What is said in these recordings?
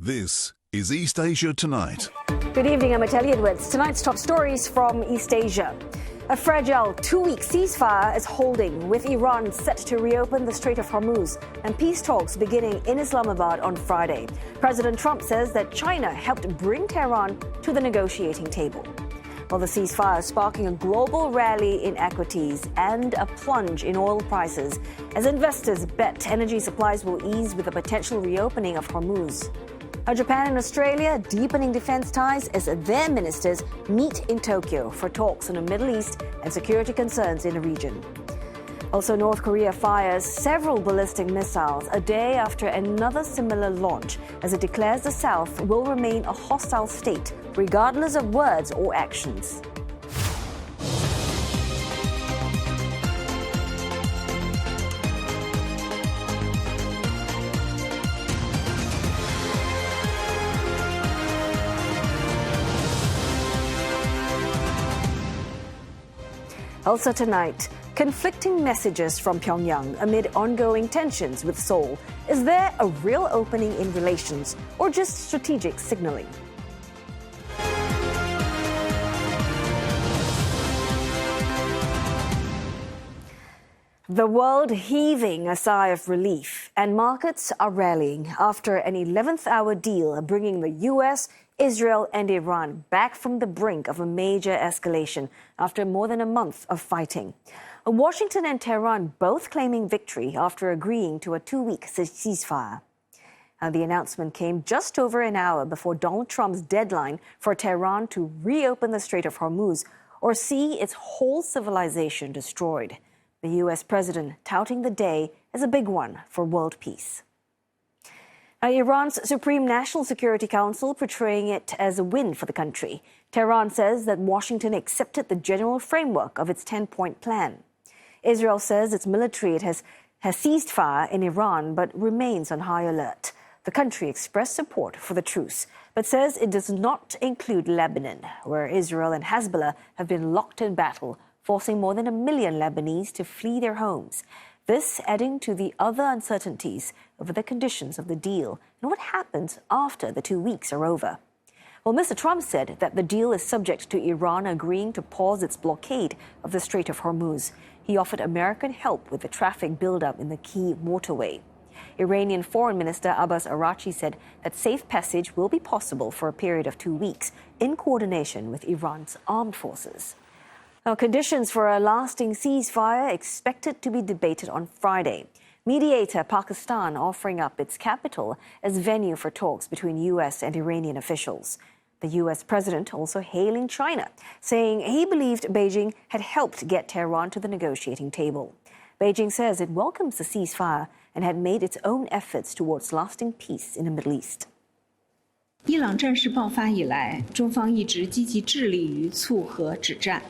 This is East Asia Tonight. Good evening, I'm Ateli Edwards. Tonight's top stories from East Asia. A fragile two-week ceasefire is holding, with Iran set to reopen the Strait of Hormuz and peace talks beginning in Islamabad on Friday. President Trump says that China helped bring Tehran to the negotiating table. Well, the ceasefire is sparking a global rally in equities and a plunge in oil prices as investors bet energy supplies will ease with the potential reopening of Hormuz. Now, Japan and Australia deepening defense ties as their ministers meet in Tokyo for talks on the Middle East and security concerns in the region. Also, North Korea fires several ballistic missiles a day after another similar launch, as it declares the South will remain a hostile state, regardless of words or actions. Also tonight, conflicting messages from Pyongyang amid ongoing tensions with Seoul. Is there a real opening in relations or just strategic signaling? The world heaving a sigh of relief, and markets are rallying after an 11th-hour deal bringing the U.S., Israel and Iran back from the brink of a major escalation after more than a month of fighting. Washington and Tehran both claiming victory after agreeing to a two-week ceasefire. The announcement came just over an hour before Donald Trump's deadline for Tehran to reopen the Strait of Hormuz or see its whole civilization destroyed. The U.S. president touting the day as a big one for world peace. Iran's Supreme National Security Council portraying it as a win for the country. Tehran says that Washington accepted the general framework of its 10-point plan. Israel says its military has ceased fire in Iran but remains on high alert. The country expressed support for the truce, but says it does not include Lebanon, where Israel and Hezbollah have been locked in battle, forcing more than 1 million Lebanese to flee their homes. This adding to the other uncertainties over the conditions of the deal and what happens after the 2 weeks are over. Well, Mr. Trump said that the deal is subject to Iran agreeing to pause its blockade of the Strait of Hormuz. He offered American help with the traffic buildup in the key waterway. Iranian Foreign Minister Abbas Araghchi said that safe passage will be possible for a period of 2 weeks in coordination with Iran's armed forces. Now, conditions for a lasting ceasefire expected to be debated on Friday. Mediator Pakistan offering up its capital as venue for talks between U.S. and Iranian officials. The U.S. president also hailing China, saying he believed Beijing had helped get Tehran to the negotiating table. Beijing says it welcomes the ceasefire and had made its own efforts towards lasting peace in the Middle East. 伊朗战事爆发以来，中方一直积极致力于促和止战。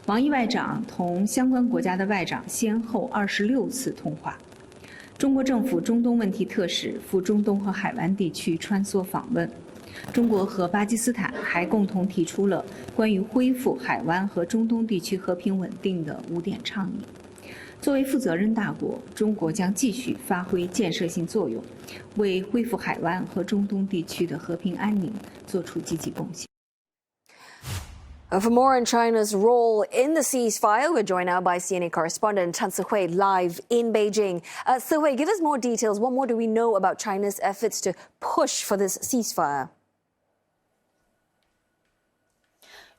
王毅外长同相关国家的外长先后26次通话。中国政府中东问题特使赴中东和海湾地区穿梭访问。中国和巴基斯坦还共同提出了关于恢复海湾和中东地区和平稳定的5点倡议。作为负责任大国，中国将继续发挥建设性作用，为恢复海湾和中东地区的和平安宁做出积极贡献。For more on China's role in the ceasefire, we're joined now by CNA correspondent Tan Si-hui live in Beijing. Si-hui, give us more details. What more do we know about China's efforts to push for this ceasefire?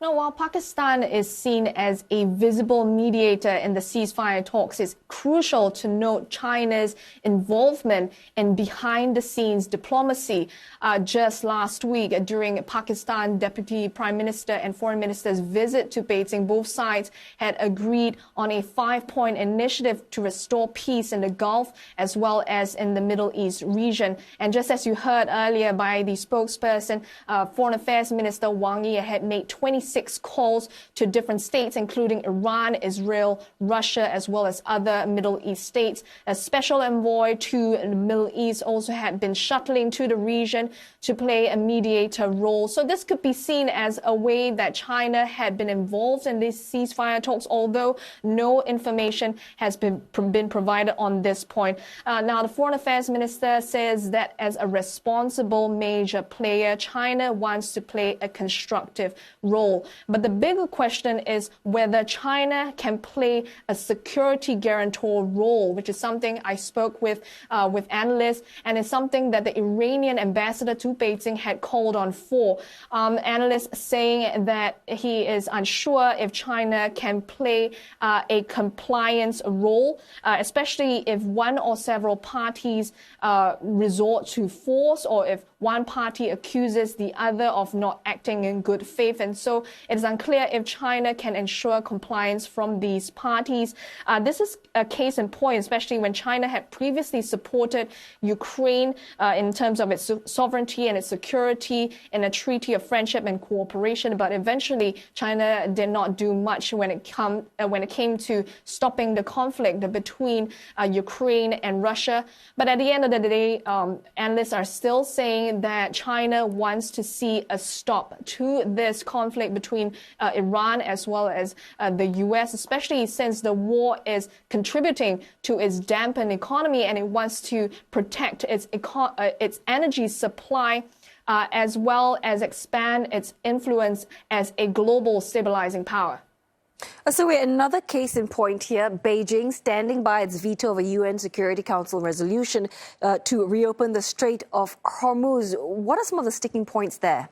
Now, while Pakistan is seen as a visible mediator in the ceasefire talks, it's crucial to note China's involvement in behind-the-scenes diplomacy. Just last week, during Pakistan Deputy Prime Minister and Foreign Minister's visit to Beijing, both sides had agreed on a 5-point initiative to restore peace in the Gulf as well as in the Middle East region. And just as you heard earlier by the spokesperson, Foreign Affairs Minister Wang Yi had made 26 26 calls to different states, including Iran, Israel, Russia, as well as other Middle East states. A special envoy to the Middle East also had been shuttling to the region to play a mediator role. So this could be seen as a way that China had been involved in these ceasefire talks, although no information has been provided on this point. Now, the Foreign Affairs Minister says that as a responsible major player, China wants to play a constructive role. But the bigger question is whether China can play a security guarantor role, which is something I spoke with analysts, and it's something that the Iranian ambassador to Beijing had called on for. Analysts saying that he is unsure if China can play a compliance role, especially if one or several parties resort to force, or if one party accuses the other of not acting in good faith. And so it is unclear if China can ensure compliance from these parties. This is a case in point, especially when China had previously supported Ukraine in terms of its sovereignty and its security in a treaty of friendship and cooperation. But eventually, China did not do much when it came to stopping the conflict between Ukraine and Russia. But at the end of the day, analysts are still saying that China wants to see a stop to this conflict between Iran as well as the U.S., especially since the war is contributing to its dampened economy, and it wants to protect its energy supply as well as expand its influence as a global stabilizing power. So another case in point here, Beijing standing by its veto of a UN Security Council resolution to reopen the Strait of Hormuz. What are some of the sticking points there?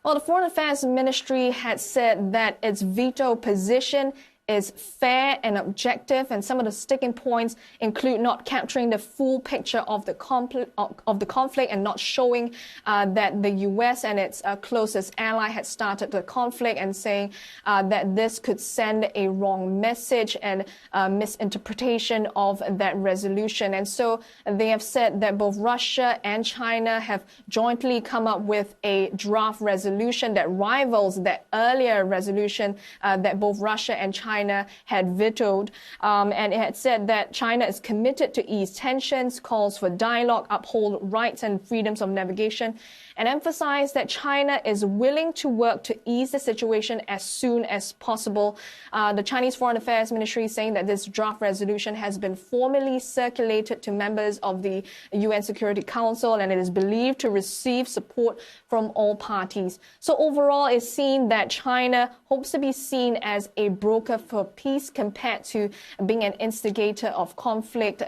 Well, the Foreign Affairs Ministry had said that its veto position is fair and objective, and some of the sticking points include not capturing the full picture of the conflict and not showing that the U.S. and its closest ally had started the conflict, and saying that this could send a wrong message and misinterpretation of that resolution. And so they have said that both Russia and China have jointly come up with a draft resolution that rivals that earlier resolution that both Russia and China had vetoed, and it had said that China is committed to ease tensions, calls for dialogue, uphold rights and freedoms of navigation, and emphasized that China is willing to work to ease the situation as soon as possible. The Chinese Foreign Affairs Ministry is saying that this draft resolution has been formally circulated to members of the UN Security Council, and it is believed to receive support from all parties. So overall, it's seen that China hopes to be seen as a broker for peace compared to being an instigator of conflict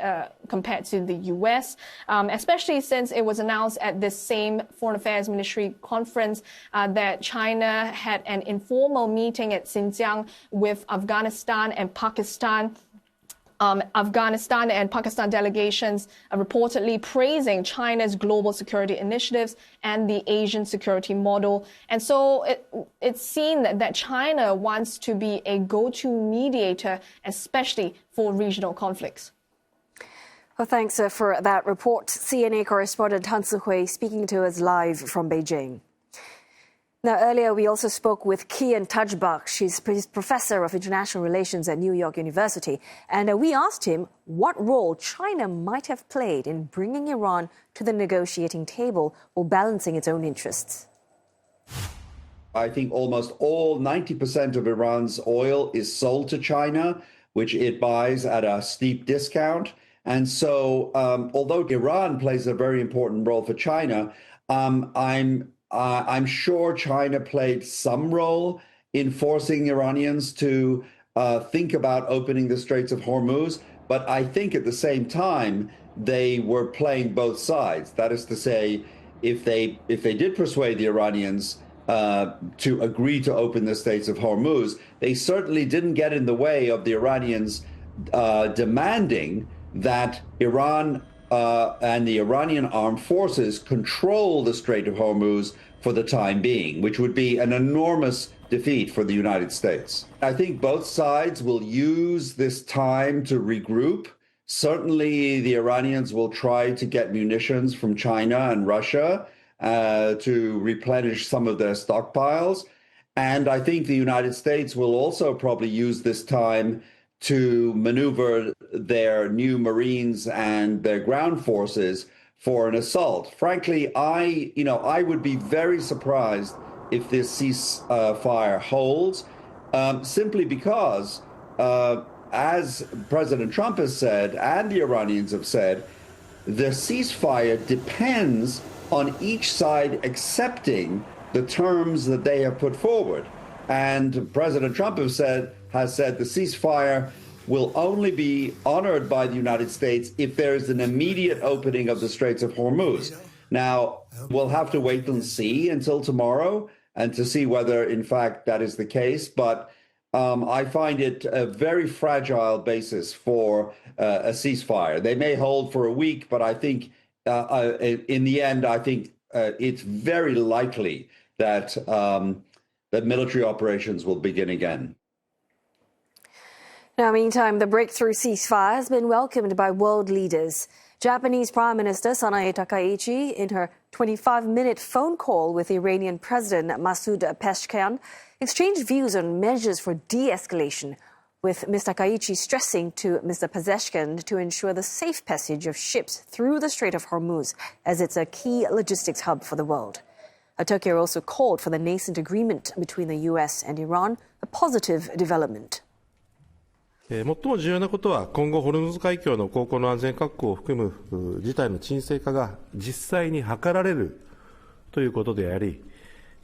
compared to the U.S., especially since it was announced at this same Foreign Affairs Ministry conference that China had an informal meeting at Xinjiang with Afghanistan and Pakistan. Afghanistan and Pakistan delegations are reportedly praising China's global security initiatives and the Asian security model. And so it's seen that China wants to be a go-to mediator, especially for regional conflicts. Well, thanks for that report. CNA correspondent Han Si-hui speaking to us live from Beijing. Now, earlier, we also spoke with Kian Tajbak. She's professor of international relations at New York University. And we asked him what role China might have played in bringing Iran to the negotiating table while balancing its own interests. I think almost all 90% of Iran's oil is sold to China, which it buys at a steep discount. And so although Iran plays a very important role for China, I'm sure China played some role in forcing Iranians to think about opening the Straits of Hormuz. But I think at the same time, they were playing both sides. That is to say, if they did persuade the Iranians to agree to open the Straits of Hormuz, they certainly didn't get in the way of the Iranians demanding that Iran and the Iranian armed forces control the Strait of Hormuz for the time being, which would be an enormous defeat for the United States. I think both sides will use this time to regroup. Certainly, the Iranians will try to get munitions from China and Russia, to replenish some of their stockpiles. And I think the United States will also probably use this time to maneuver their new Marines and their ground forces for an assault. Frankly, I would be very surprised if this ceasefire holds, simply because, as President Trump has said, and the Iranians have said, the ceasefire depends on each side accepting the terms that they have put forward. And President Trump has said the ceasefire will only be honored by the United States if there is an immediate opening of the Straits of Hormuz. Now, we'll have to wait and see until tomorrow and to see whether, in fact, that is the case. But I find it a very fragile basis for a ceasefire. They may hold for a week, but I think in the end, I think it's very likely that that military operations will begin again. Now, meantime, the breakthrough ceasefire has been welcomed by world leaders. Japanese Prime Minister Sanae Takaichi, in her 25-minute phone call with Iranian President Masoud Pezeshkian, exchanged views on measures for de-escalation, with Ms. Takaichi stressing to Mr. Pezeshkian to ensure the safe passage of ships through the Strait of Hormuz, as it's a key logistics hub for the world. Tokyo also called for the nascent agreement between the U.S. and Iran, a positive development. 最も重要なことは、今後ホルムズ海峡の航行の安全確保を含む事態の沈静化が実際に図られるということであり、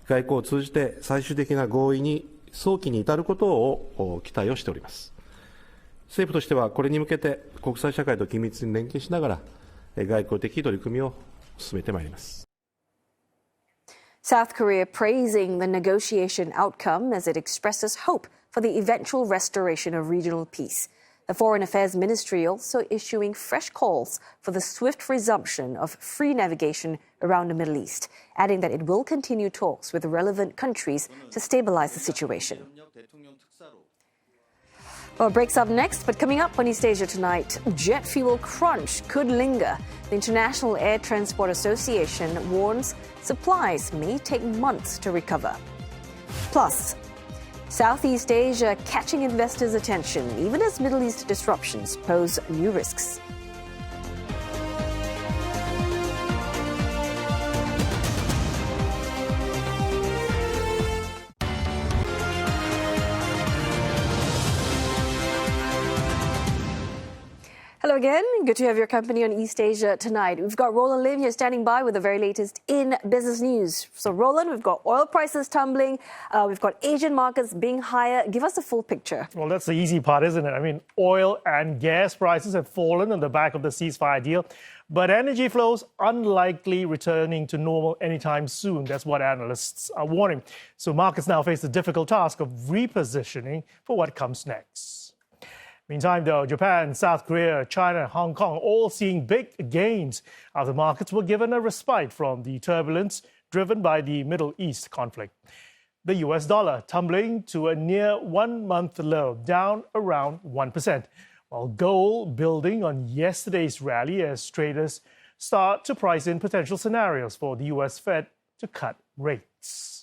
外交を通じて最終的な合意に早期に至ることを期待をしております。政府としてはこれに向けて国際社会と緊密に連携しながら外交的取り組みを進めてまいります。South Korea praising the negotiation outcome as it expresses hope for the eventual restoration of regional peace. The Foreign Affairs Ministry also issuing fresh calls for the swift resumption of free navigation around the Middle East, adding that it will continue talks with relevant countries to stabilize the situation. Well, it breaks up next, but coming up on East Asia tonight, jet fuel crunch could linger. The International Air Transport Association warns supplies may take months to recover. Plus, Southeast Asia catching investors' attention, even as Middle East disruptions pose new risks. Hello again. Good to have your company on East Asia tonight. We've got Roland Lim here standing by with the very latest in business news. So, Roland, we've got oil prices tumbling. We've got Asian markets being higher. Give us the full picture. Well, that's the easy part, isn't it? I mean, oil and gas prices have fallen on the back of the ceasefire deal, but energy flows unlikely returning to normal anytime soon. That's what analysts are warning. So markets now face the difficult task of repositioning for what comes next. Meantime, though, Japan, South Korea, China, Hong Kong all seeing big gains after markets were given a respite from the turbulence driven by the Middle East conflict. The US dollar tumbling to a near 1 month low, down around 1%, while gold building on yesterday's rally as traders start to price in potential scenarios for the US Fed to cut rates.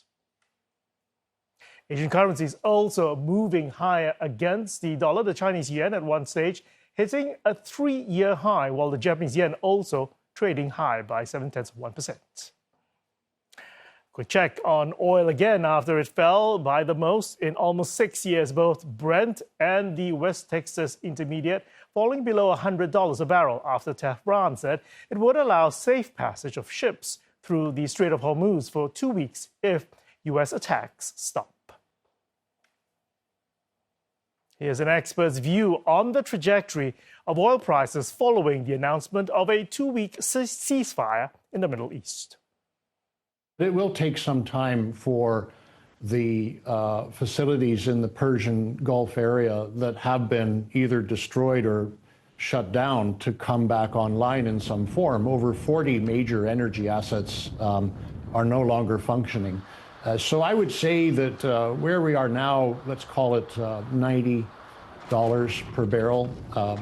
Asian currencies also moving higher against the dollar. The Chinese yuan at one stage hitting a 3-year high, while the Japanese yen also trading higher by 0.7%. Quick check on oil again after it fell by the most in almost 6 years. Both Brent and the West Texas Intermediate falling below $100 a barrel after Tehran said it would allow safe passage of ships through the Strait of Hormuz for 2 weeks if U.S. attacks stop. Here's an expert's view on the trajectory of oil prices following the announcement of a 2-week ceasefire in the Middle East. It will take some time for the facilities in the Persian Gulf area that have been either destroyed or shut down to come back online in some form. Over 40 major energy assets are no longer functioning. So I would say that where we are now, let's call it $90 per barrel,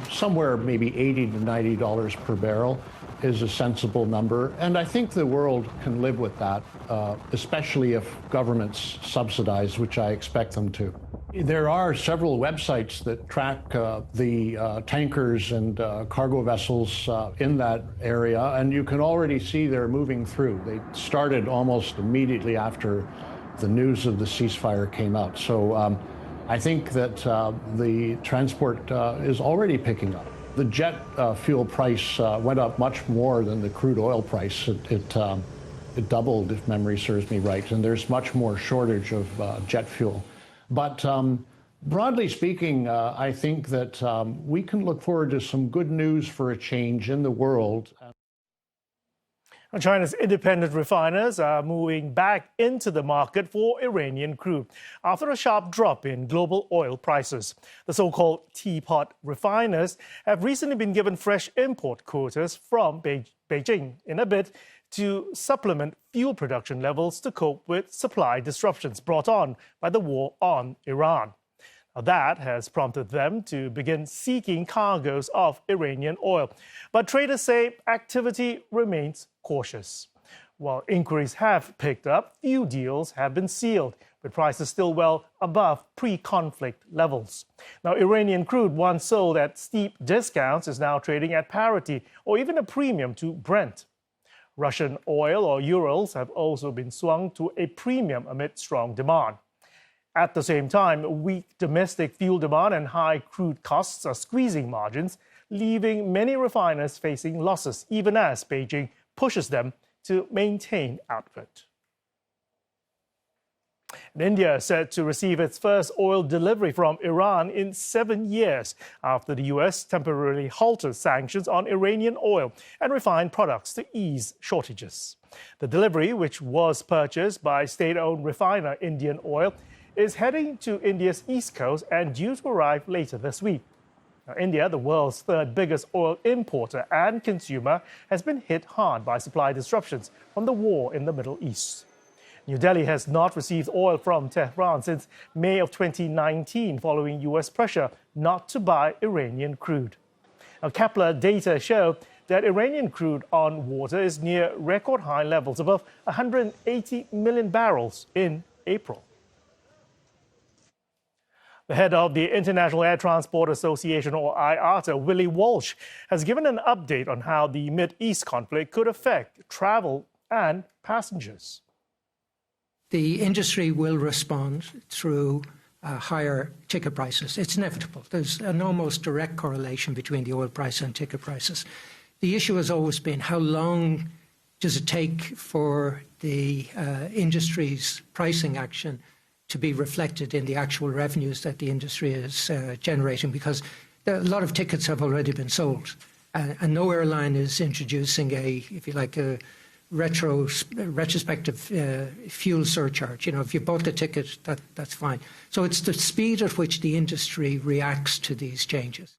somewhere maybe $80 to $90 per barrel. is a sensible number, and I think the world can live with that, especially if governments subsidize, which I expect them to. There are several websites that track the tankers and cargo vessels in that area, and you can already see they're moving through. They started almost immediately after the news of the ceasefire came out. So I think that the transport is already picking up. The jet fuel price went up much more than the crude oil price. It doubled, if memory serves me right, and there's much more shortage of jet fuel. But broadly speaking, I think that we can look forward to some good news for a change in the world. China's independent refiners are moving back into the market for Iranian crude after a sharp drop in global oil prices. The so-called teapot refiners have recently been given fresh import quotas from Beijing in a bid to supplement fuel production levels to cope with supply disruptions brought on by the war on Iran. Now, that has prompted them to begin seeking cargoes of Iranian oil. But traders say activity remains cautious. While inquiries have picked up, few deals have been sealed, with prices still well above pre-conflict levels. Now, Iranian crude, once sold at steep discounts, is now trading at parity or even a premium to Brent. Russian oil or Urals have also been swung to a premium amid strong demand. At the same time, weak domestic fuel demand and high crude costs are squeezing margins, leaving many refiners facing losses, even as Beijing pushes them to maintain output. And India is set to receive its first oil delivery from Iran in 7 years after the U.S. temporarily halted sanctions on Iranian oil and refined products to ease shortages. The delivery, which was purchased by state-owned refiner Indian Oil, is heading to India's east coast and due to arrive later this week. Now, India, the world's third biggest oil importer and consumer, has been hit hard by supply disruptions from the war in the Middle East. New Delhi has not received oil from Tehran since May of 2019, following U.S. pressure not to buy Iranian crude. Now, Kepler data show that Iranian crude on water is near record high levels, above 180 million barrels in April. The head of the International Air Transport Association, or IATA, Willie Walsh, has given an update on how the Mid-East conflict could affect travel and passengers. The industry will respond through higher ticket prices. It's inevitable. There's an almost direct correlation between the oil price and ticket prices. The issue has always been, how long does it take for the industry's pricing action to be reflected in the actual revenues that the industry is generating? Because a lot of tickets have already been sold, and no airline is introducing if you like, a retrospective fuel surcharge. You know, if you bought the ticket, that's fine. So it's the speed at which the industry reacts to these changes.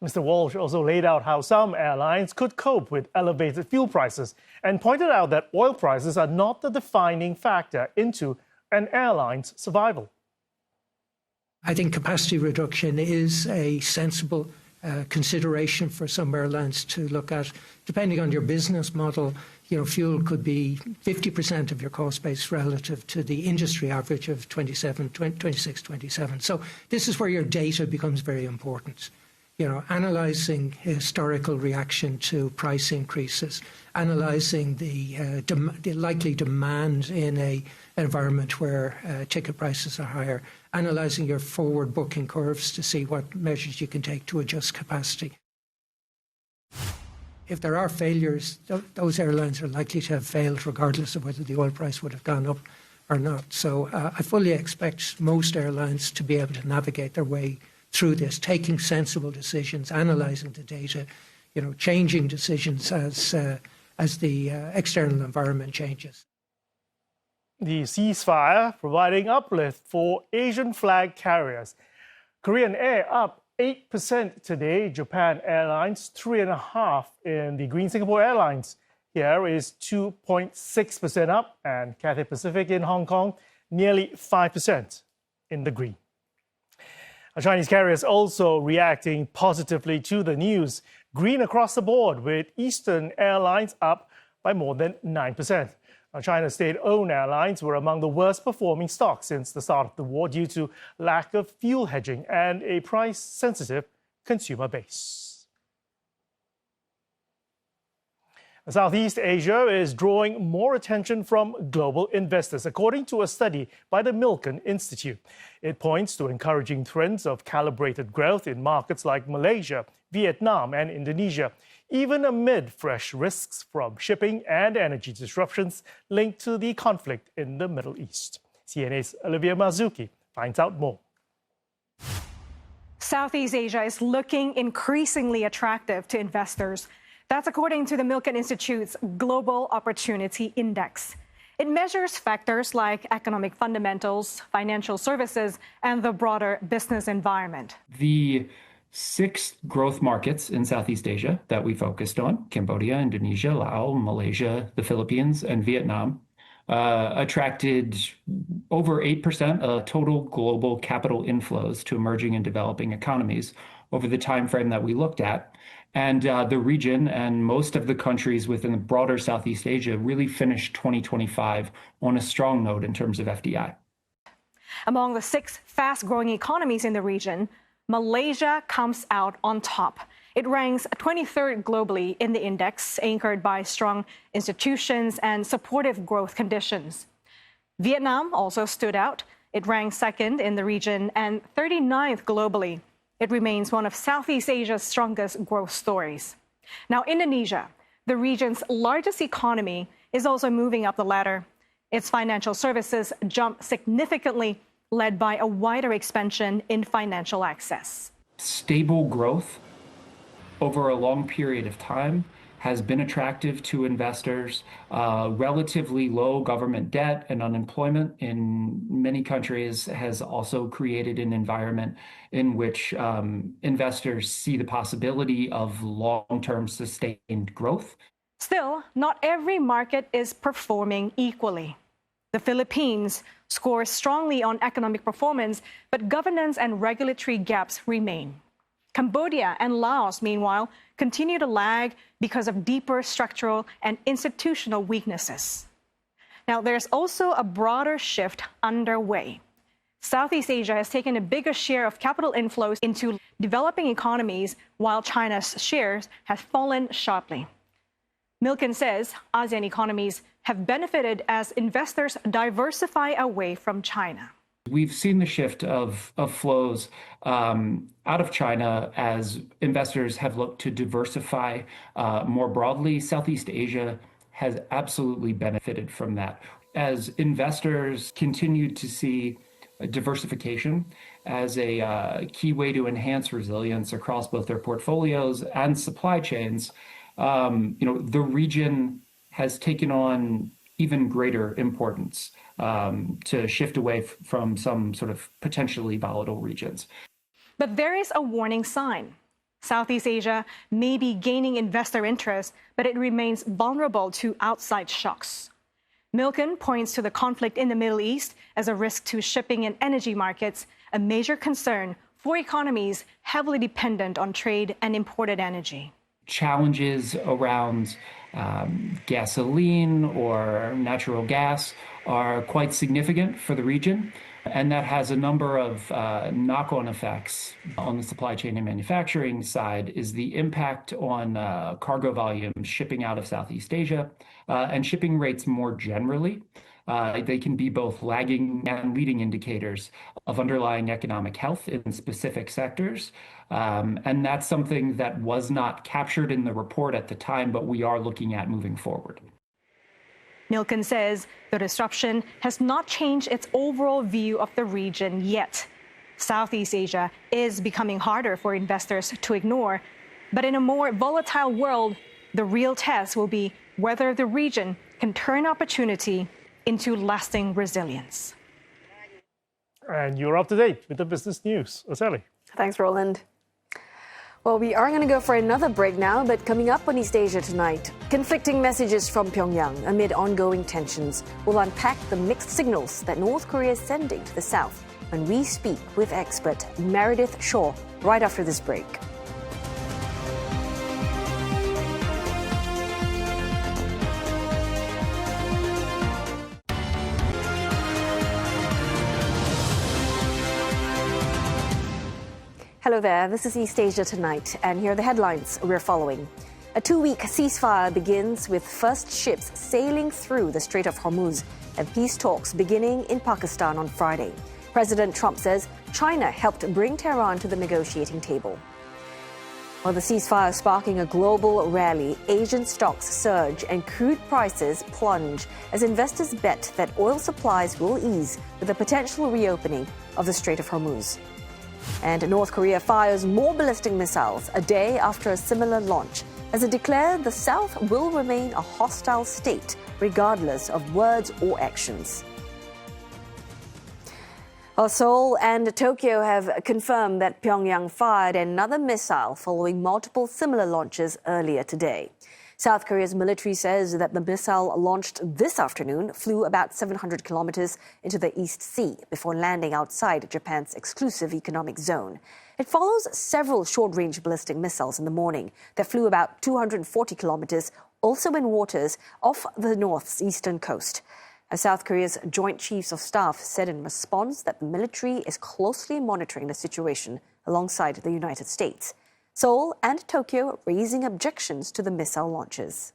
Mr. Walsh also laid out how some airlines could cope with elevated fuel prices and pointed out that oil prices are not the defining factor into an airline's survival. I think capacity reduction is a sensible consideration for some airlines to look at. Depending on your business model, you know, fuel could be 50% of your cost base relative to the industry average of 26, 27. So this is where your data becomes very important. You know, analysing historical reaction to price increases, analysing the likely demand in an environment where ticket prices are higher, analysing your forward booking curves to see what measures you can take to adjust capacity. If there are failures, those airlines are likely to have failed regardless of whether the oil price would have gone up or not. So I fully expect most airlines to be able to navigate their way through this, taking sensible decisions, analysing the data, you know, changing decisions as the external environment changes. The ceasefire providing uplift for Asian flag carriers. Korean Air up 8% today. Japan Airlines 3.5% in the Green Singapore Airlines. Here is 2.6% up, and Cathay Pacific in Hong Kong nearly 5% in the green. Chinese carriers also reacting positively to the news. Green across the board, with Eastern Airlines up by more than 9%. Now, China's state-owned airlines were among the worst performing stocks since the start of the war due to lack of fuel hedging and a price-sensitive consumer base. Southeast Asia is drawing more attention from global investors, according to a study by the Milken Institute. It points to encouraging trends of calibrated growth in markets like Malaysia, Vietnam, and Indonesia, even amid fresh risks from shipping and energy disruptions linked to the conflict in the Middle East. CNA's Olivia Mazuki finds out more. Southeast Asia is looking increasingly attractive to investors. That's according to the Milken Institute's Global Opportunity Index. It measures factors like economic fundamentals, financial services, and the broader business environment. The 6 growth markets in Southeast Asia that we focused on, Cambodia, Indonesia, Laos, Malaysia, the Philippines, and Vietnam, attracted over 8% of total global capital inflows to emerging and developing economies over the time frame that we looked at. And the region and most of the countries within the broader Southeast Asia really finished 2025 on a strong note in terms of FDI. Among the 6 fast-growing economies in the region, Malaysia comes out on top. It ranks 23rd globally in the index, anchored by strong institutions and supportive growth conditions. Vietnam also stood out. It ranks 2nd in the region and 39th globally. It remains one of Southeast Asia's strongest growth stories. Now, Indonesia, the region's largest economy, is also moving up the ladder. Its financial services jumped significantly, led by a wider expansion in financial access. Stable growth over a long period of time has been attractive to investors. Relatively low government debt and unemployment in many countries has also created an environment in which investors see the possibility of long-term sustained growth. Still, not every market is performing equally. The Philippines scores strongly on economic performance, but governance and regulatory gaps remain. Cambodia and Laos, meanwhile, continue to lag because of deeper structural and institutional weaknesses. Now, there's also a broader shift underway. Southeast Asia has taken a bigger share of capital inflows into developing economies, while China's shares has fallen sharply. Milken says ASEAN economies have benefited as investors diversify away from China. We've seen the shift of flows out of China as investors have looked to diversify more broadly. Southeast Asia has absolutely benefited from that. As investors continue to see diversification as a key way to enhance resilience across both their portfolios and supply chains, the region has taken on even greater importance to shift away from some sort of potentially volatile regions. But there is a warning sign. Southeast Asia may be gaining investor interest, but it remains vulnerable to outside shocks. Milken points to the conflict in the Middle East as a risk to shipping and energy markets, a major concern for economies heavily dependent on trade and imported energy. Challenges around gasoline or natural gas are quite significant for the region, and that has a number of knock-on effects on the supply chain and manufacturing side. Is the impact on cargo volumes shipping out of Southeast Asia and shipping rates more generally. They can be both lagging and leading indicators of underlying economic health in specific sectors. And that's something that was not captured in the report at the time, but we are looking at moving forward. Milken says the disruption has not changed its overall view of the region yet. Southeast Asia is becoming harder for investors to ignore. But in a more volatile world, the real test will be whether the region can turn opportunity into lasting resilience. And you're up to date with the business news. Oseli. Thanks, Roland. Well, we are going to go for another break now, but coming up on East Asia tonight, conflicting messages from Pyongyang amid ongoing tensions. We'll unpack the mixed signals that North Korea is sending to the south when we speak with expert Meredith Shaw right after this break. Hello there, this is East Asia Tonight, and here are the headlines we're following. A 2-week ceasefire begins with first ships sailing through the Strait of Hormuz and peace talks beginning in Pakistan on Friday. President Trump says China helped bring Tehran to the negotiating table. While the ceasefire sparking a global rally, Asian stocks surge and crude prices plunge as investors bet that oil supplies will ease with the potential reopening of the Strait of Hormuz. And North Korea fires more ballistic missiles a day after a similar launch, as it declared the South will remain a hostile state regardless of words or actions. Seoul and Tokyo have confirmed that Pyongyang fired another missile following multiple similar launches earlier today. South Korea's military says that the missile launched this afternoon flew about 700 kilometers into the East Sea before landing outside Japan's exclusive economic zone. It follows several short-range ballistic missiles in the morning that flew about 240 kilometers, also in waters off the northeastern coast. South Korea's Joint Chiefs of Staff said in response that the military is closely monitoring the situation alongside the United States. Seoul and Tokyo raising objections to the missile launches.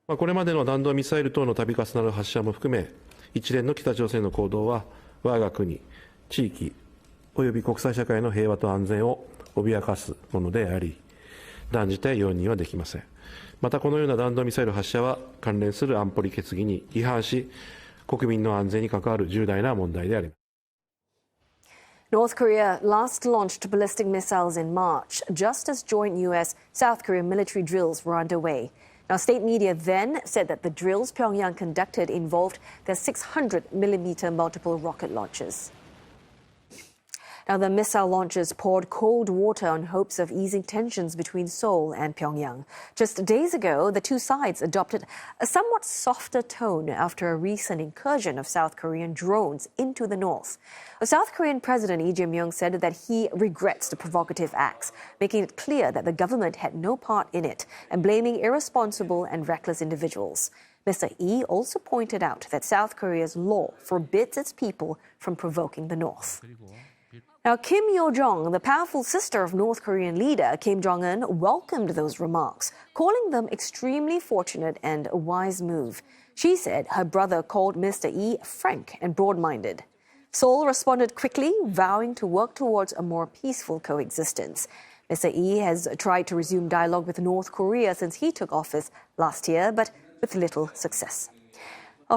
これまでの弾道ミサイル等の度重なる発射も含め、一連の北朝鮮の行動は我が国、地域および国際社会の平和と安全を脅かすものであり、断じて容認はできません。またこのような弾道ミサイル発射は関連する安保理決議に違反し、国民の安全に関わる重大な問題であります。North Korea last launched ballistic missiles in March, just as joint U.S.-South Korean military drills were underway. Now, state media then said that the drills Pyongyang conducted involved their 600-millimeter multiple rocket launches. Now, the missile launches poured cold water on hopes of easing tensions between Seoul and Pyongyang. Just days ago, the two sides adopted a somewhat softer tone after a recent incursion of South Korean drones into the north. The South Korean President Lee Jae-myung said that he regrets the provocative acts, making it clear that the government had no part in it and blaming irresponsible and reckless individuals. Mr. Lee also pointed out that South Korea's law forbids its people from provoking the north. Now, Kim Yo-jong, the powerful sister of North Korean leader Kim Jong-un, welcomed those remarks, calling them extremely fortunate and a wise move. She said her brother called Mr. Lee frank and broad-minded. Seoul responded quickly, vowing to work towards a more peaceful coexistence. Mr. Lee has tried to resume dialogue with North Korea since he took office last year, but with little success.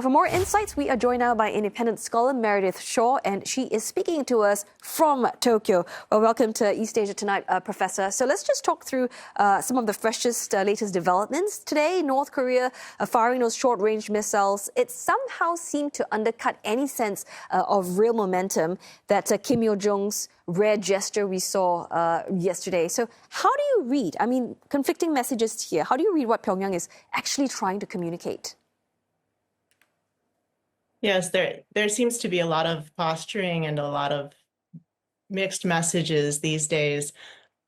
For more insights, we are joined now by independent scholar Meredith Shaw, and she is speaking to us from Tokyo. Well, welcome to East Asia Tonight, Professor. So let's just talk through some of the freshest, latest developments. Today, North Korea firing those short-range missiles. It somehow seemed to undercut any sense of real momentum that Kim Yo-jong's rare gesture we saw yesterday. So how do you read, conflicting messages here, how do you read what Pyongyang is actually trying to communicate? Yes, there seems to be a lot of posturing and a lot of mixed messages these days.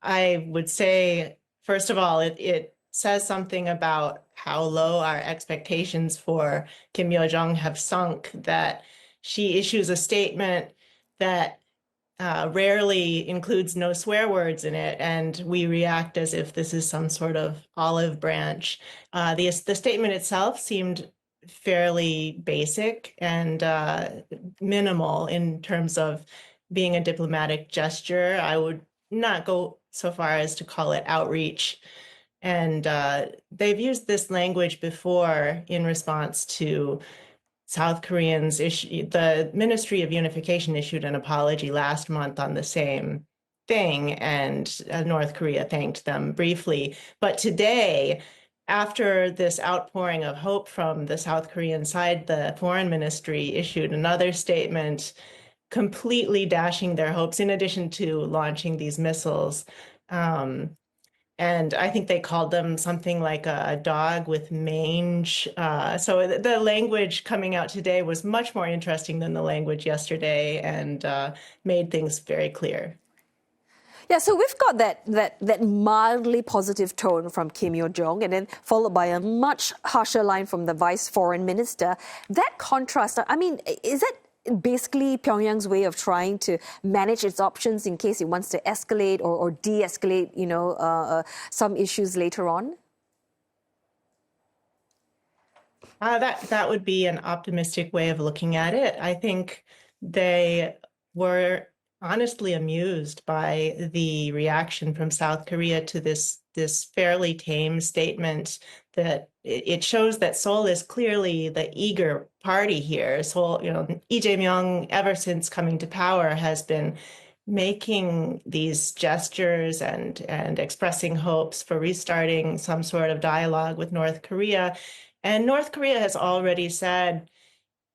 I would say, first of all, it says something about how low our expectations for Kim Yo-jong have sunk, that she issues a statement that rarely includes no swear words in it, and we react as if this is some sort of olive branch. The statement itself seemed fairly basic and minimal in terms of being a diplomatic gesture. I would not go so far as to call it outreach. And they've used this language before in response to South Koreans. The Ministry of Unification issued an apology last month on the same thing, and North Korea thanked them briefly. But today, after this outpouring of hope from the South Korean side, the foreign ministry issued another statement completely dashing their hopes, in addition to launching these missiles. And I think they called them something like a dog with mange. So the language coming out today was much more interesting than the language yesterday, and made things very clear. Yeah, so we've got that mildly positive tone from Kim Yo-jong, and then followed by a much harsher line from the vice foreign minister. That contrast, basically Pyongyang's way of trying to manage its options in case it wants to escalate or de-escalate, some issues later on? That would be an optimistic way of looking at it. I think they were honestly amused by the reaction from South Korea to this fairly tame statement that it shows that Seoul is clearly the eager party here. Seoul, Lee Jae-myung, ever since coming to power, has been making these gestures and expressing hopes for restarting some sort of dialogue with North Korea. And North Korea has already said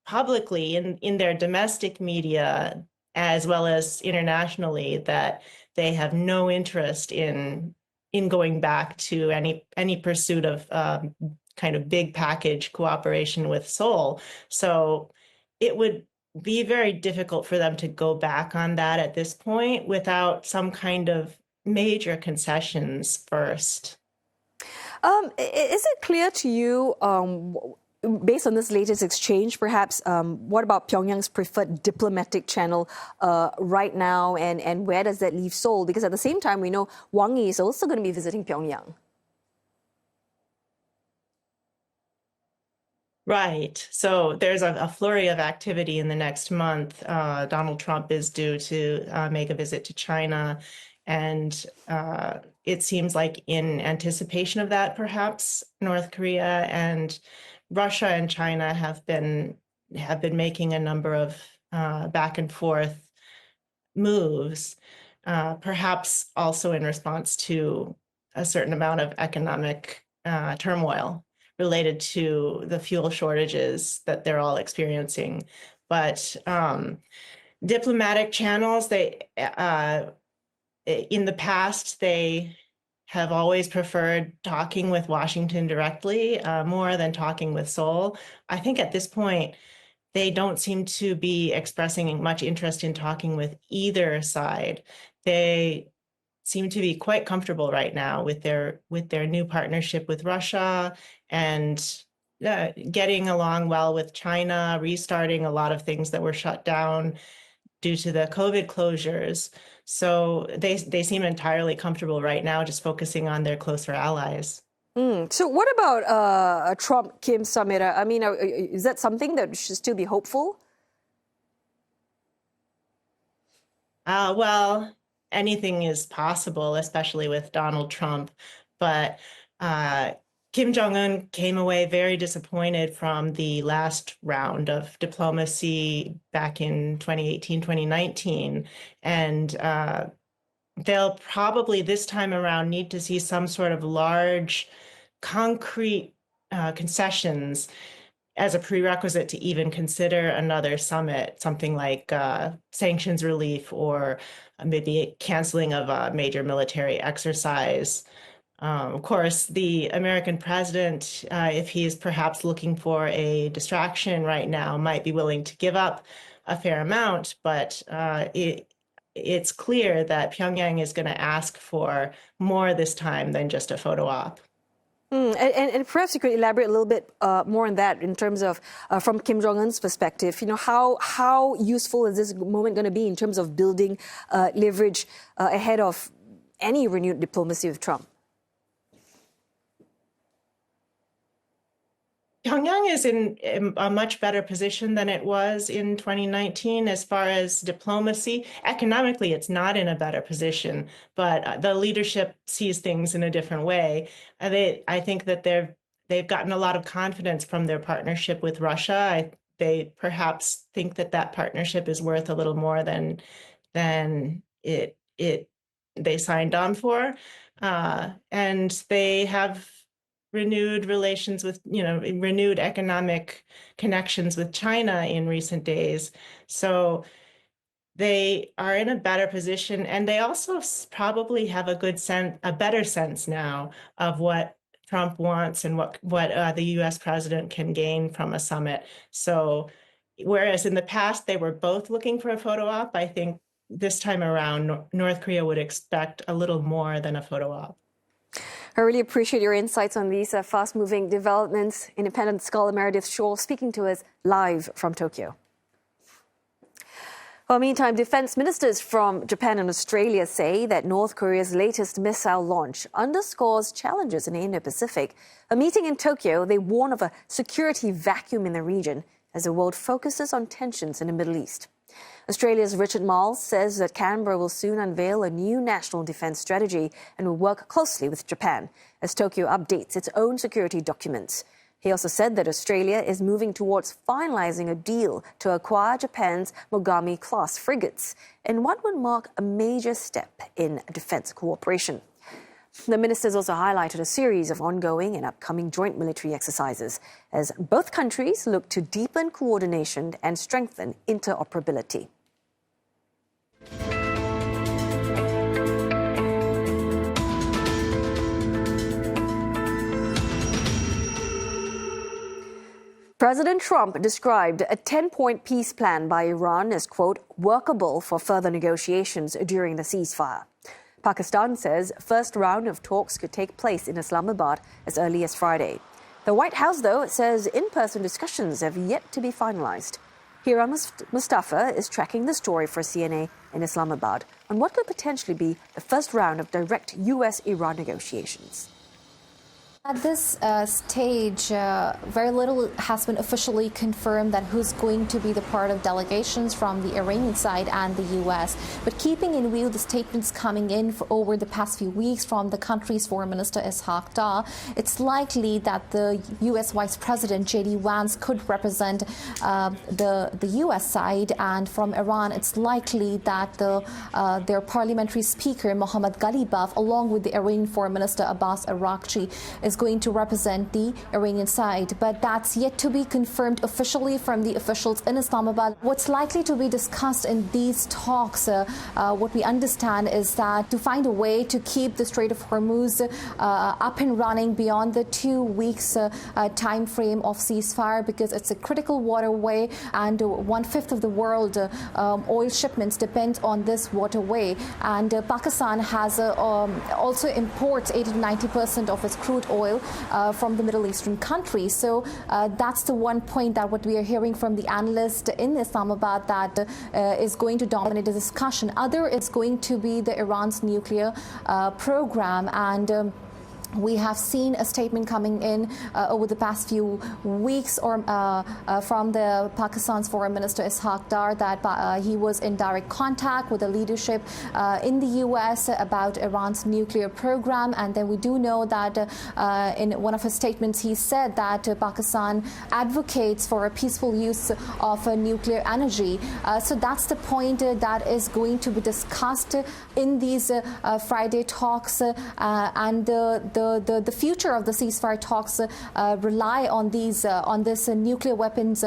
publicly in their domestic media, as well as internationally, that they have no interest in going back to any pursuit of kind of big package cooperation with Seoul. So it would be very difficult for them to go back on that at this point without some kind of major concessions first. Is it clear to you, based on this latest exchange, perhaps, what about Pyongyang's preferred diplomatic channel right now, and where does that leave Seoul? Because at the same time, we know Wang Yi is also going to be visiting Pyongyang. Right. So there's a flurry of activity in the next month. Donald Trump is due to make a visit to China. And it seems like in anticipation of that, perhaps North Korea and Russia and China have been making a number of back and forth moves, perhaps also in response to a certain amount of economic turmoil related to the fuel shortages that they're all experiencing. But diplomatic channels, in the past, they have always preferred talking with Washington directly more than talking with Seoul. I think at this point, they don't seem to be expressing much interest in talking with either side. They seem to be quite comfortable right now with their new partnership with Russia and getting along well with China, restarting a lot of things that were shut down due to the COVID closures. So they seem entirely comfortable right now, just focusing on their closer allies. So what about a Trump-Kim summit? I mean, is that something that should still be hopeful? Well, anything is possible, especially with Donald Trump. But Kim Jong-un came away very disappointed from the last round of diplomacy back in 2018, 2019. And they'll probably this time around need to see some sort of large, concrete concessions as a prerequisite to even consider another summit, something like sanctions relief or maybe canceling of a major military exercise. Of course, the American president, if he's perhaps looking for a distraction right now, might be willing to give up a fair amount, but it's clear that Pyongyang is going to ask for more this time than just a photo op. And perhaps you could elaborate a little bit more on that in terms of, from Kim Jong-un's perspective, how useful is this moment going to be in terms of building leverage ahead of any renewed diplomacy with Trump? Pyongyang is in a much better position than it was in 2019 as far as diplomacy. Economically, it's not in a better position, but the leadership sees things in a different way. I think that they've gotten a lot of confidence from their partnership with Russia. They perhaps think that partnership is worth a little more than they signed on for, and they have renewed relations with, renewed economic connections with China in recent days. So they are in a better position, and they also probably have a better sense now of what Trump wants and what the U.S. president can gain from a summit. So whereas in the past they were both looking for a photo op, I think this time around North Korea would expect a little more than a photo op. I really appreciate your insights on these fast-moving developments. Independent scholar Meredith Scholl speaking to us live from Tokyo. Well, meantime, defense ministers from Japan and Australia say that North Korea's latest missile launch underscores challenges in the Indo-Pacific. A meeting in Tokyo, they warn of a security vacuum in the region as the world focuses on tensions in the Middle East. Australia's Richard Marles says that Canberra will soon unveil a new national defense strategy and will work closely with Japan as Tokyo updates its own security documents. He also said that Australia is moving towards finalizing a deal to acquire Japan's Mogami-class frigates in what would mark a major step in defense cooperation. The ministers also highlighted a series of ongoing and upcoming joint military exercises as both countries look to deepen coordination and strengthen interoperability. President Trump described a 10-point peace plan by Iran as, quote, workable for further negotiations during the ceasefire. Pakistan says first round of talks could take place in Islamabad as early as Friday. The White House, though, says in-person discussions have yet to be finalized. Hira Mustafa is tracking the story for CNA in Islamabad on what could potentially be the first round of direct U.S.-Iran negotiations. At this stage, very little has been officially confirmed that who's going to be the part of delegations from the Iranian side and the U.S. But keeping in view the statements coming in over the past few weeks from the country's Foreign Minister Ishaq Dar, it's likely that the U.S. Vice President J.D. Vance could represent the U.S. side, and from Iran, it's likely that their parliamentary speaker Mohammad Ghalibaf, along with the Iranian Foreign Minister Abbas Araghchi, is going to represent the Iranian side, but that's yet to be confirmed officially from the officials in Islamabad. What's likely to be discussed in these talks, what we understand is that to find a way to keep the Strait of Hormuz up and running beyond the 2 weeks time frame of ceasefire, because it's a critical waterway and 1/5 of the world oil shipments depend on this waterway, and Pakistan has also imports 80 to 90% of its crude oil from the Middle Eastern countries. So that's the one point that what we are hearing from the analyst in Islamabad that is going to dominate the discussion. Other is going to be the Iran's nuclear program, and we have seen a statement coming in over the past few weeks from the Pakistan's Foreign Minister Ishaq Dar that he was in direct contact with the leadership in the U.S. about Iran's nuclear program. And then we do know that in one of his statements, he said that Pakistan advocates for a peaceful use of nuclear energy. So that's the point that is going to be discussed in these Friday talks, and the future of the ceasefire talks rely on this nuclear weapons,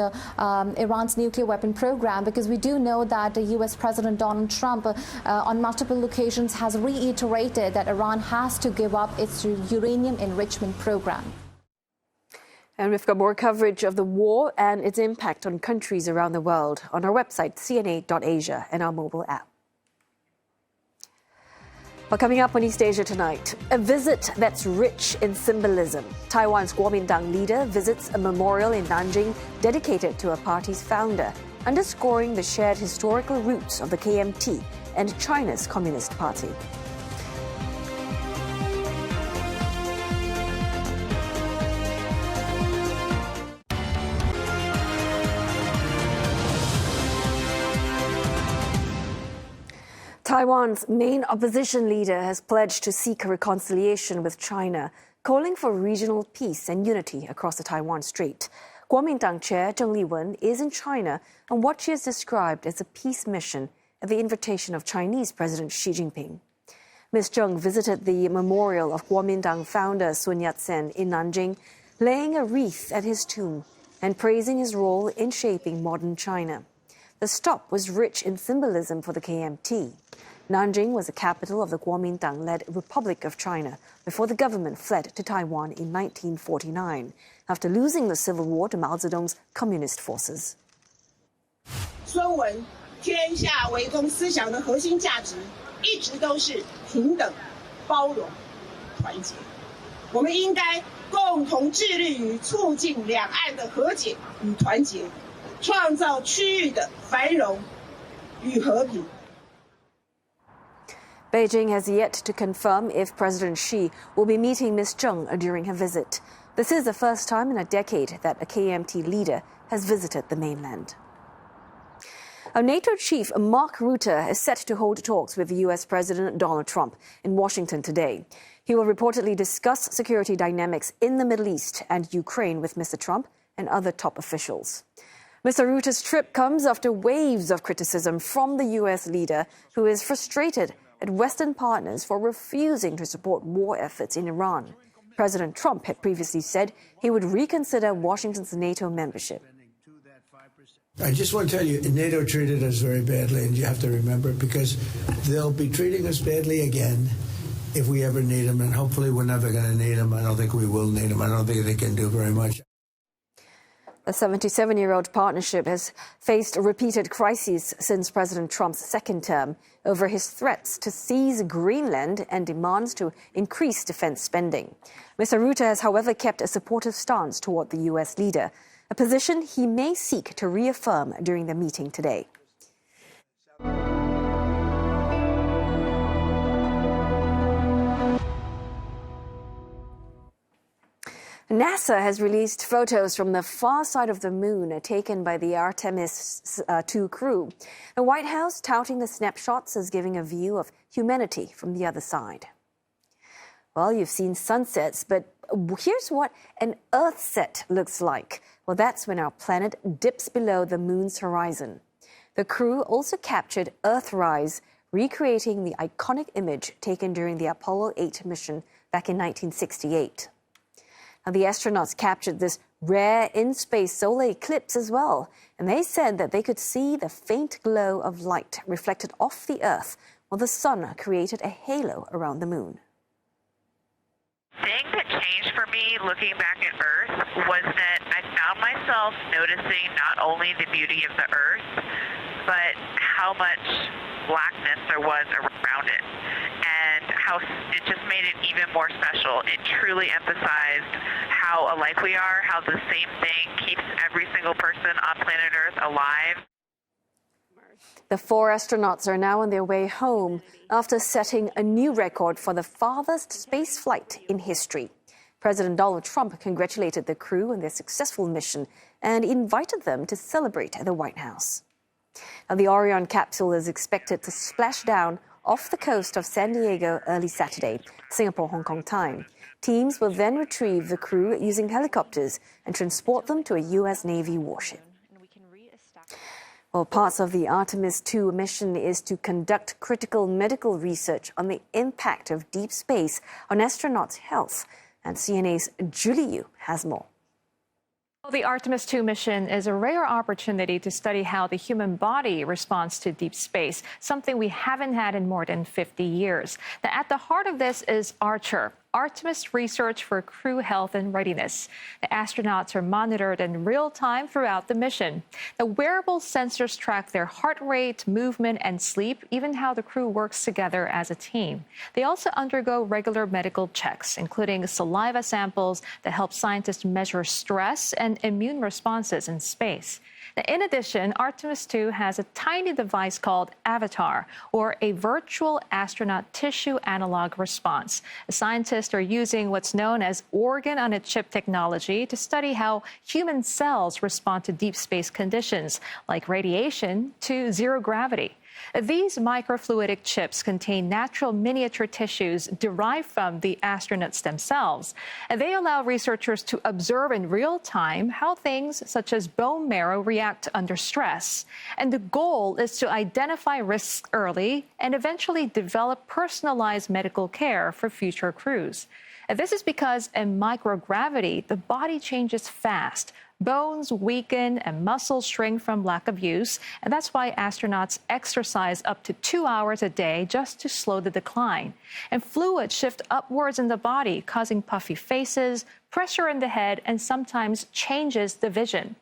Iran's nuclear weapon program, because we do know that the U.S. President Donald Trump on multiple occasions has reiterated that Iran has to give up its uranium enrichment program. And we've got more coverage of the war and its impact on countries around the world on our website, cna.asia, and our mobile app. Well, coming up on East Asia tonight, a visit that's rich in symbolism. Taiwan's Kuomintang leader visits a memorial in Nanjing dedicated to a party's founder, underscoring the shared historical roots of the KMT and China's Communist Party. Taiwan's main opposition leader has pledged to seek a reconciliation with China, calling for regional peace and unity across the Taiwan Strait. Kuomintang chair Li-wun is in China on what she has described as a peace mission at the invitation of Chinese President Xi Jinping. Ms. Zheng visited the memorial of Kuomintang founder Sun Yat-sen in Nanjing, laying a wreath at his tomb and praising his role in shaping modern China. The stop was rich in symbolism for the KMT. Nanjing was the capital of the Kuomintang-led Republic of China before the government fled to Taiwan in 1949, after losing the civil war to Mao Zedong's communist forces. 孙文天下为公思想的核心价值一直都是平等、包容、团结。我们应该共同致力于促进两岸的和解与团结，创造区域的繁荣与和平。 Beijing has yet to confirm if President Xi will be meeting Ms. Zheng during her visit. This is the first time in a decade that a KMT leader has visited the mainland. Our NATO chief, Mark Rutte, is set to hold talks with U.S. President Donald Trump in Washington today. He will reportedly discuss security dynamics in the Middle East and Ukraine with Mr. Trump and other top officials. Mr. Rutte's trip comes after waves of criticism from the U.S. leader, who is frustrated at Western partners for refusing to support war efforts in Iran. President Trump had previously said he would reconsider Washington's NATO membership. I just want to tell you, NATO treated us very badly, and you have to remember it, because they'll be treating us badly again if we ever need them, and hopefully we're never going to need them. I don't think we will need them. I don't think they can do very much. The 77-year-old partnership has faced repeated crises since President Trump's second term over his threats to seize Greenland and demands to increase defense spending. Mr. Rutte has, however, kept a supportive stance toward the U.S. leader, a position he may seek to reaffirm during the meeting today. NASA has released photos from the far side of the moon taken by the Artemis 2 crew. The White House touting the snapshots as giving a view of humanity from the other side. Well, you've seen sunsets, but here's what an Earthset looks like. Well, that's when our planet dips below the moon's horizon. The crew also captured Earthrise, recreating the iconic image taken during the Apollo 8 mission back in 1968. Now, the astronauts captured this rare in-space solar eclipse as well, and they said that they could see the faint glow of light reflected off the Earth while the sun created a halo around the moon. The thing that changed for me looking back at Earth was that I found myself noticing not only the beauty of the Earth, but how much blackness there was around it, and how it just made it even more special. It truly emphasized how alike we are, how the same thing keeps every single person on planet Earth alive. The 4 astronauts are now on their way home after setting a new record for the farthest space flight in history. President Donald Trump congratulated the crew on their successful mission and invited them to celebrate at the White House. Now, the Orion capsule is expected to splash down off the coast of San Diego early Saturday, Singapore-Hong Kong time. Teams will then retrieve the crew using helicopters and transport them to a U.S. Navy warship. Well, parts of the Artemis 2 mission is to conduct critical medical research on the impact of deep space on astronauts' health. And CNA's Julie Yu has more. The Artemis 2 mission is a rare opportunity to study how the human body responds to deep space, something we haven't had in more than 50 years. Now, at the heart of this is Archer, Artemis Research for Crew Health and Readiness. The astronauts are monitored in real time throughout the mission. The wearable sensors track their heart rate, movement, and sleep, even how the crew works together as a team. They also undergo regular medical checks, including saliva samples that help scientists measure stress and immune responses in space. Now, in addition, Artemis 2 has a tiny device called Avatar, or a virtual astronaut tissue analog response. The scientists are using what's known as organ-on-a-chip technology to study how human cells respond to deep space conditions, like radiation to zero gravity. These microfluidic chips contain natural miniature tissues derived from the astronauts themselves. And they allow researchers to observe in real time how things such as bone marrow react under stress. And the goal is to identify risks early and eventually develop personalized medical care for future crews. And this is because in microgravity, the body changes fast. Bones weaken and muscles shrink from lack of use, and that's why astronauts exercise up to 2 hours a day just to slow the decline. And fluids shift upwards in the body, causing puffy faces, pressure in the head, and sometimes changes the vision.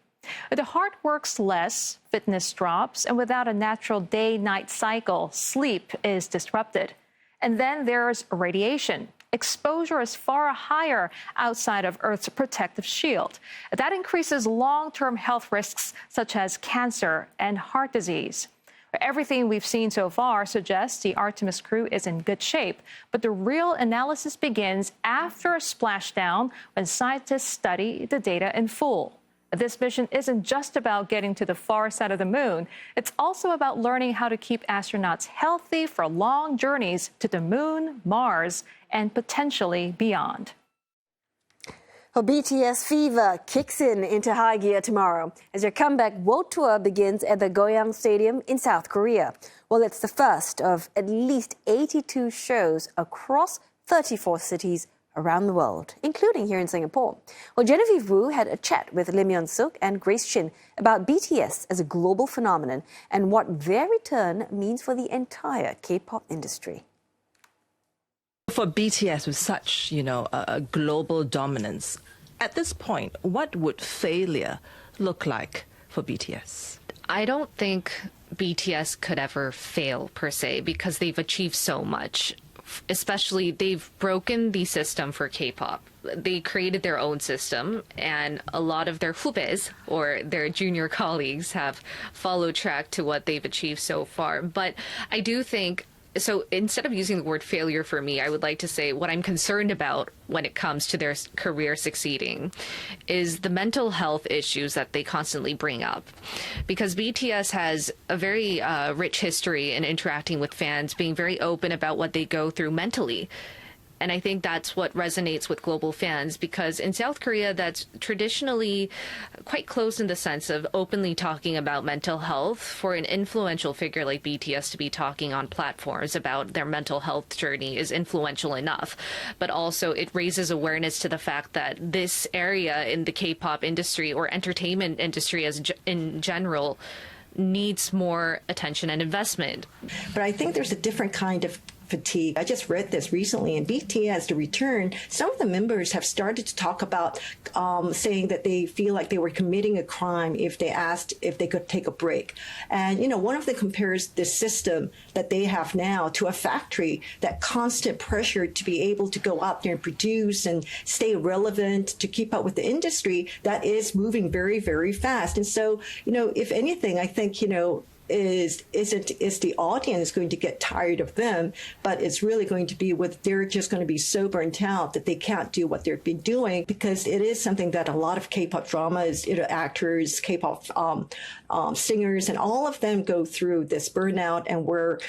The heart works less, fitness drops, and without a natural day-night cycle, sleep is disrupted. And then there's radiation. Exposure is far higher outside of Earth's protective shield. That increases long-term health risks such as cancer and heart disease. Everything we've seen so far suggests the Artemis crew is in good shape, but the real analysis begins after a splashdown when scientists study the data in full. This mission isn't just about getting to the far side of the moon. It's also about learning how to keep astronauts healthy for long journeys to the moon, Mars, and potentially beyond. Well, BTS fever kicks into high gear tomorrow as their comeback world tour begins at the Goyang Stadium in South Korea. Well, it's the first of at least 82 shows across 34 cities around the world, including here in Singapore. Well, Genevieve Wu had a chat with Lim Yeon-suk and Grace Chin about BTS as a global phenomenon and what their return means for the entire K-pop industry. For BTS with such, a global dominance, at this point, what would failure look like for BTS? I don't think BTS could ever fail per se because they've achieved so much. Especially, they've broken the system for K-pop. They created their own system, and a lot of their hubes, or their junior colleagues, have followed track to what they've achieved so far. But I do think, so instead of using the word failure for me, I would like to say what I'm concerned about when it comes to their career succeeding is the mental health issues that they constantly bring up. Because BTS has a very rich history in interacting with fans, being very open about what they go through mentally. And I think that's what resonates with global fans, because in South Korea, that's traditionally quite close in the sense of openly talking about mental health. For an influential figure like BTS to be talking on platforms about their mental health journey is influential enough. But also it raises awareness to the fact that this area in the K-pop industry or entertainment industry as in general needs more attention and investment. But I think there's a different kind of fatigue. I just read this recently in BTS, The Return. Some of the members have started to talk about saying that they feel like they were committing a crime if they asked if they could take a break. And, one of them compares the system that they have now to a factory, that constant pressure to be able to go out there and produce and stay relevant, to keep up with the industry that is moving very, very fast. And so, if anything, I think, is the audience going to get tired of them, but it's really going to be they're just going to be so burnt out that they can't do what they've been doing, because it is something that a lot of K-pop dramas, actors, K-pop singers, and all of them go through this burnout, and where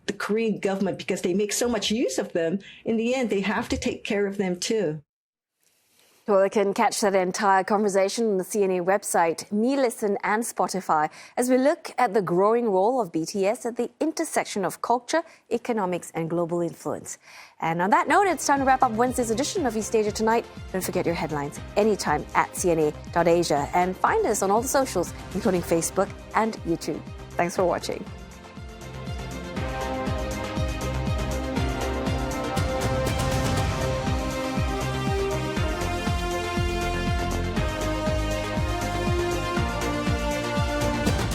the Korean government, because they make so much use of them, in the end, they have to take care of them too. Well, you can catch that entire conversation on the CNA website, MeListen and Spotify, as we look at the growing role of BTS at the intersection of culture, economics, and global influence. And on that note, it's time to wrap up Wednesday's edition of East Asia Tonight. Don't forget your headlines anytime at cna.asia, and find us on all the socials, including Facebook and YouTube. Thanks for watching.